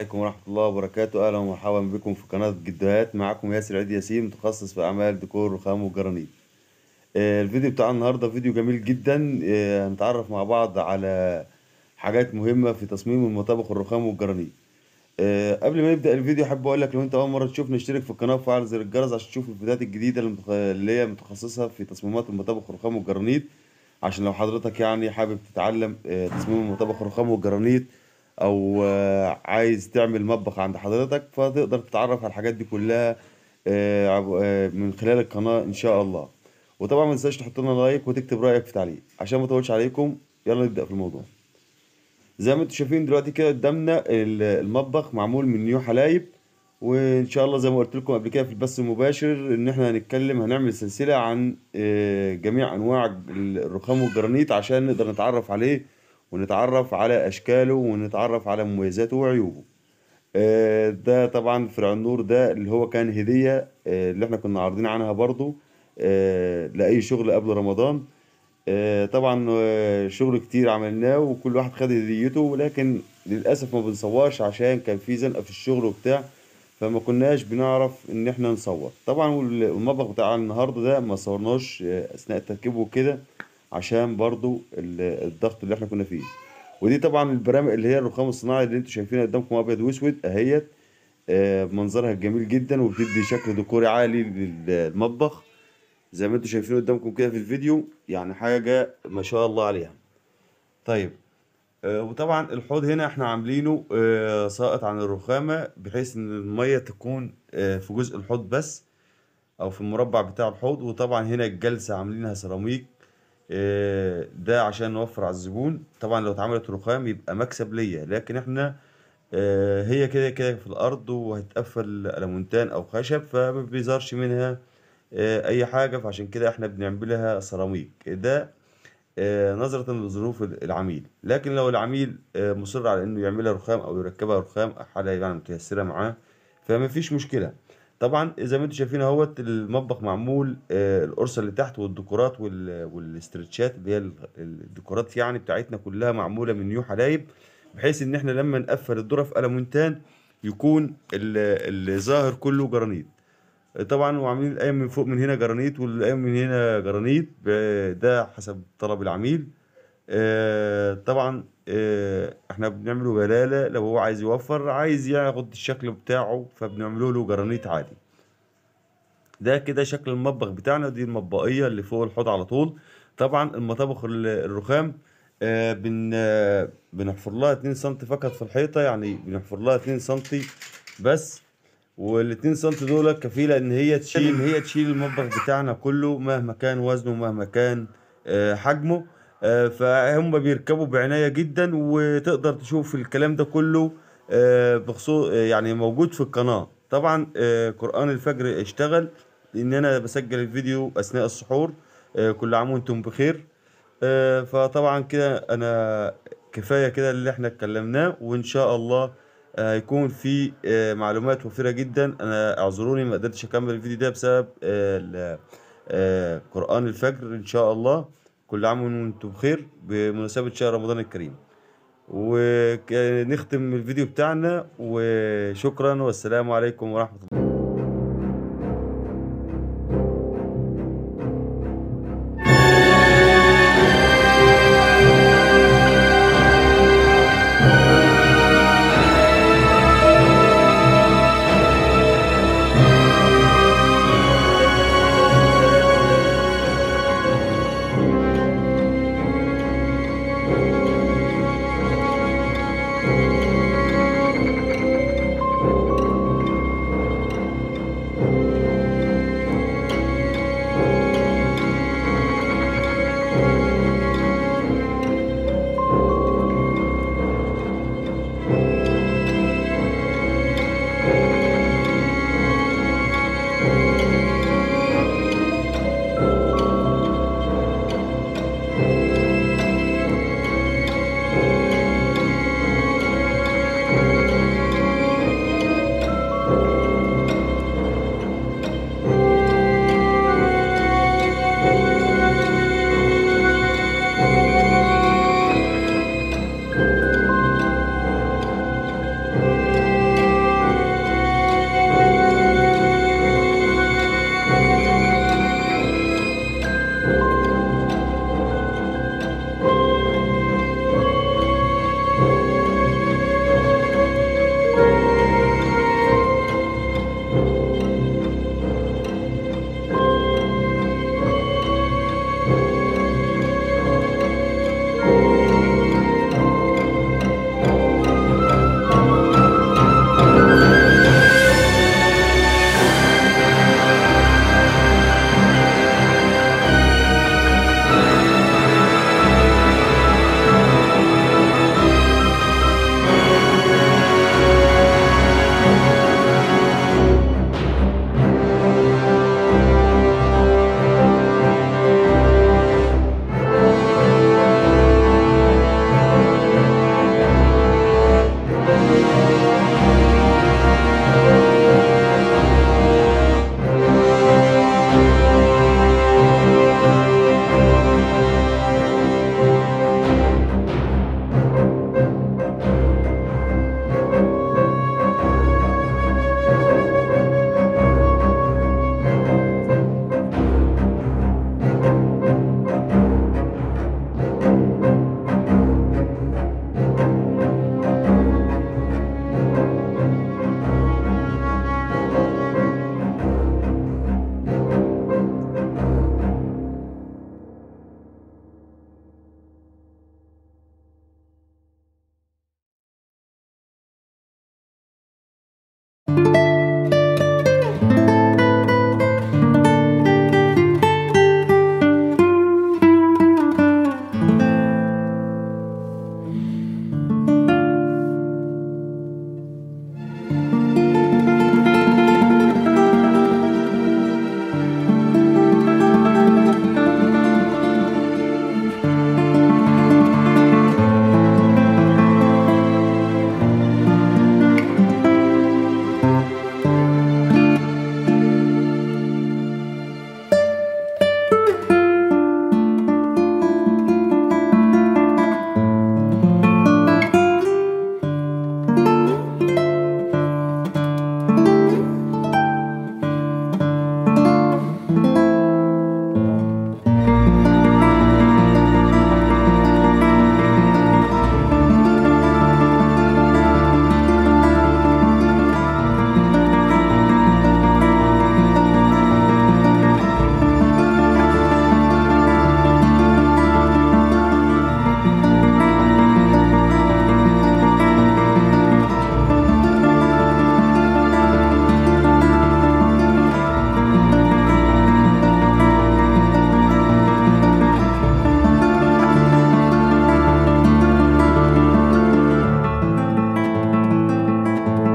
عليكم ورحمة الله وبركاته. أهلا ومرحبا بكم في قناة جدات. معكم ياسر عيد ياسين، متخصص في أعمال ديكور رخام وجرانيت. الفيديو بتاع النهاردة فيديو جميل جدا. هنتعرف مع بعض على حاجات مهمة في تصميم المطابخ الرخام والجرانيت. قبل ما نبدأ الفيديو حابب أقول لك لو أنت أول مرة تشوفنا اشترك في القناة وفعل زر الجرس عشان تشوف الفيديوهات الجديدة اللي هي متخصصة في تصميمات المطابخ الرخام والجرانيت. عشان لو حضرتك يعني حابب تتعلم تصميم المطابخ الرخام والجرانيت، او عايز تعمل مطبخ عند حضرتك، فتقدر تتعرف على الحاجات دي كلها من خلال القناة ان شاء الله. وطبعا ما تنساش تحط لنا لايك وتكتب رأيك في تعليق عشان ما اطولش عليكم. يلا نبدأ في الموضوع. زي ما انتم شايفين دلوقتي كده قدامنا المطبخ معمول من نيو حلايب. وان شاء الله زي ما قلت لكم قبل كده في البث المباشر ان احنا هنعمل سلسلة عن جميع انواع الرخام والجرانيت عشان نقدر نتعرف عليه ونتعرف على اشكاله ونتعرف على مميزاته وعيوبه. ده طبعا فرع النور ده اللي هو كان هدية، اللي احنا كنا عارضين عنها برضو لأي شغل قبل رمضان. طبعا شغل كتير عملناه وكل واحد خد هديته، ولكن للأسف ما بنصورش عشان كان في زنقة في الشغل وبتاع، فما كناش بنعرف ان احنا نصور طبعا. والمطبخ بتاع النهارده ده ما صورناش اثناء التركيب وكده عشان برضو الضغط اللي احنا كنا فيه. ودي طبعا البرامج اللي هي الرخام الصناعي اللي انتوا شايفينها قدامكم ابيض واسود اهيت. منظرها جميل جدا وبتدي شكل ديكوري عالي للمطبخ زي ما انتوا شايفين قدامكم كده في الفيديو، يعني حاجة ما شاء الله عليها. طيب، وطبعا الحوض هنا احنا عاملينه ساقط عن الرخامة بحيث ان المية تكون في جزء الحوض بس او في المربع بتاع الحوض. وطبعا هنا الجلسة عاملينها سيراميك، ده عشان نوفر على الزبون. طبعا لو اتعملت رخام يبقى مكسب ليا، لكن احنا هي كده كده في الارض وهتقفل ألمونتان او خشب فما بيظهرش منها اي حاجة، فعشان كده احنا بنعملها سيراميك ده نظرة لظروف العميل. لكن لو العميل مصر على انه يعملها رخام او يركبها رخام، حاجة يعني متيسرة معاه، فما فيش مشكلة. طبعا زي ما انتم شايفين اهوت المطبخ معمول القرصة اللي تحت والديكورات والاسترتشات اللي هي الديكورات يعني بتاعتنا كلها معمولة من نيو حلايب، بحيث ان احنا لما نقفل الذرة في ألمونتان يكون الظاهر كله جرانيت. طبعا وعاملين القايم من فوق من هنا جرانيت والقايم من هنا جرانيت، ده حسب طلب العميل. طبعا احنا بنعمله جلالة لو هو عايز يوفر، عايز ياخد الشكل بتاعه فبنعمله له جرانيت عادي. ده كده شكل المطبخ بتاعنا، دي المطبقية اللي فوق الحوض على طول. طبعا المطابخ الرخام بنحفر لها 2 سنتي فقط في الحيطة، يعني بنحفر لها 2 سنتي بس. والاتنين سنتي دول كفيلة ان هي تشيل المطبخ بتاعنا كله مهما كان وزنه مهما كان حجمه. فهم بيركبوا بعناية جدا، وتقدر تشوف الكلام ده كله بخصوص يعني موجود في القناة. طبعا قرآن الفجر اشتغل لان انا بسجل الفيديو اثناء السحور. كل عام وانتم بخير. فطبعا كده انا كفاية كده اللي احنا اتكلمناه، وان شاء الله هيكون في معلومات وفيرة جدا. انا اعذروني ما قدرتش اكمل الفيديو ده بسبب قرآن الفجر ان شاء الله. كل عام وانتم بخير بمناسبة شهر رمضان الكريم. ونختم الفيديو بتاعنا وشكرا والسلام عليكم ورحمة الله.